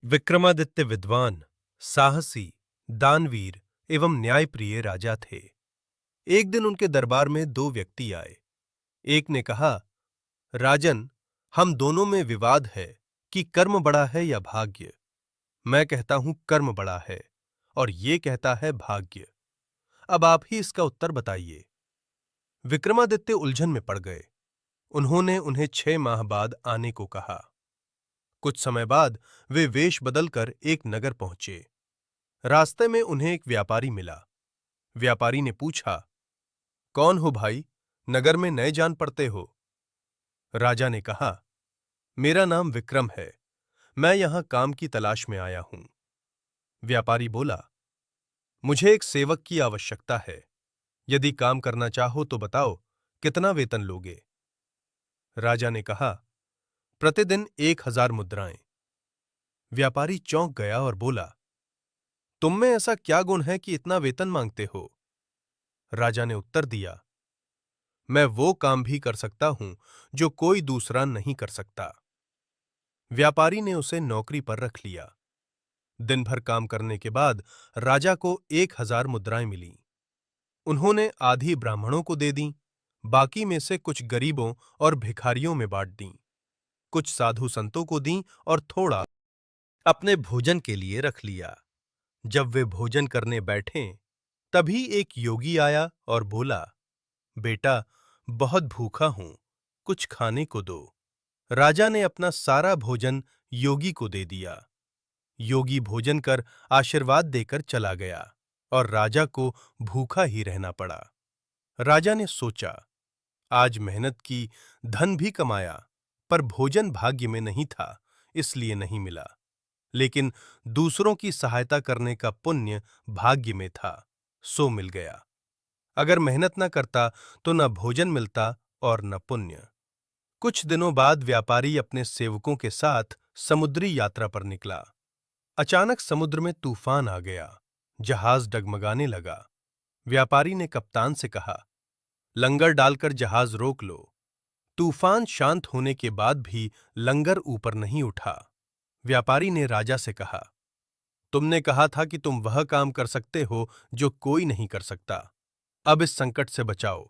विक्रमादित्य विद्वान, साहसी, दानवीर एवं न्यायप्रिय राजा थे। एक दिन उनके दरबार में दो व्यक्ति आए। एक ने कहा, राजन, हम दोनों में विवाद है कि कर्म बड़ा है या भाग्य। मैं कहता हूं कर्म बड़ा है और ये कहता है भाग्य। अब आप ही इसका उत्तर बताइए। विक्रमादित्य उलझन में पड़ गए। उन्होंने उन्हें 6 माह बाद आने को कहा। कुछ समय बाद वे वेश बदलकर एक नगर पहुंचे। रास्ते में उन्हें एक व्यापारी मिला। व्यापारी ने पूछा, कौन हो भाई, नगर में नए जान पड़ते हो? राजा ने कहा, मेरा नाम विक्रम है, मैं यहां काम की तलाश में आया हूं। व्यापारी बोला, मुझे एक सेवक की आवश्यकता है। यदि काम करना चाहो तो बताओ, कितना वेतन लोगे? राजा ने कहा, प्रतिदिन 1000 मुद्राएं। व्यापारी चौंक गया और बोला, तुम में ऐसा क्या गुण है कि इतना वेतन मांगते हो? राजा ने उत्तर दिया, मैं वो काम भी कर सकता हूं जो कोई दूसरा नहीं कर सकता। व्यापारी ने उसे नौकरी पर रख लिया। दिन भर काम करने के बाद राजा को 1000 मुद्राएं मिलीं। उन्होंने आधी ब्राह्मणों को दे दीं, बाकी में से कुछ गरीबों और भिखारियों में बांट दीं, कुछ साधु संतों को दीं और थोड़ा अपने भोजन के लिए रख लिया। जब वे भोजन करने बैठे, तभी एक योगी आया और बोला, बेटा, बहुत भूखा हूं, कुछ खाने को दो। राजा ने अपना सारा भोजन योगी को दे दिया। योगी भोजन कर आशीर्वाद देकर चला गया और राजा को भूखा ही रहना पड़ा। राजा ने सोचा, आज मेहनत की, धन भी कमाया, पर भोजन भाग्य में नहीं था, इसलिए नहीं मिला। लेकिन दूसरों की सहायता करने का पुण्य भाग्य में था, सो मिल गया। अगर मेहनत न करता तो न भोजन मिलता और न पुण्य। कुछ दिनों बाद व्यापारी अपने सेवकों के साथ समुद्री यात्रा पर निकला। अचानक समुद्र में तूफान आ गया। जहाज डगमगाने लगा। व्यापारी ने कप्तान से कहा, लंगर डालकर जहाज रोक लो। तूफान शांत होने के बाद भी लंगर ऊपर नहीं उठा। व्यापारी ने राजा से कहा, तुमने कहा था कि तुम वह काम कर सकते हो जो कोई नहीं कर सकता। अब इस संकट से बचाओ।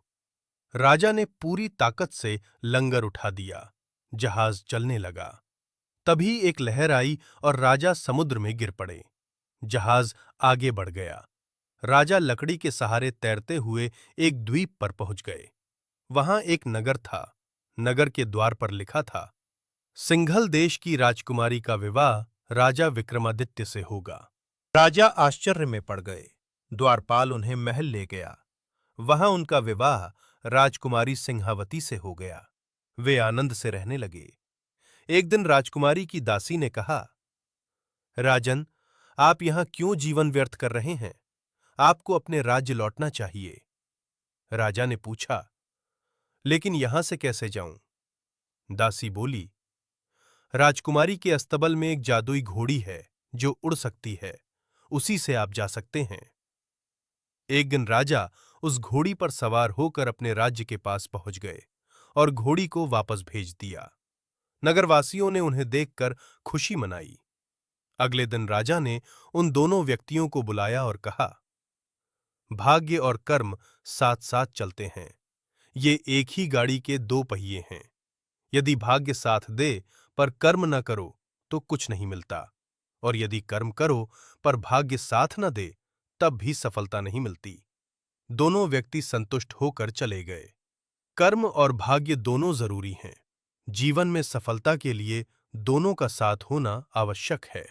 राजा ने पूरी ताकत से लंगर उठा दिया। जहाज चलने लगा। तभी एक लहर आई और राजा समुद्र में गिर पड़े। जहाज आगे बढ़ गया। राजा लकड़ी के सहारे तैरते हुए एक द्वीप पर पहुंच गए। वहां एक नगर था। नगर के द्वार पर लिखा था, सिंघल देश की राजकुमारी का विवाह राजा विक्रमादित्य से होगा। राजा आश्चर्य में पड़ गए। द्वारपाल उन्हें महल ले गया। वहां उनका विवाह राजकुमारी सिंहावती से हो गया। वे आनंद से रहने लगे। एक दिन राजकुमारी की दासी ने कहा, राजन, आप यहां क्यों जीवन व्यर्थ कर रहे हैं? आपको अपने राज्य लौटना चाहिए। राजा ने पूछा, लेकिन यहां से कैसे जाऊं? दासी बोली, राजकुमारी के अस्तबल में एक जादुई घोड़ी है जो उड़ सकती है, उसी से आप जा सकते हैं। एक दिन राजा उस घोड़ी पर सवार होकर अपने राज्य के पास पहुंच गए और घोड़ी को वापस भेज दिया। नगरवासियों ने उन्हें देखकर खुशी मनाई। अगले दिन राजा ने उन दोनों व्यक्तियों को बुलाया और कहा, भाग्य और कर्म साथ साथ चलते हैं। ये एक ही गाड़ी के दो पहिए हैं। यदि भाग्य साथ दे पर कर्म न करो तो कुछ नहीं मिलता, और यदि कर्म करो पर भाग्य साथ न दे तब भी सफलता नहीं मिलती। दोनों व्यक्ति संतुष्ट होकर चले गए। कर्म और भाग्य दोनों जरूरी हैं। जीवन में सफलता के लिए दोनों का साथ होना आवश्यक है।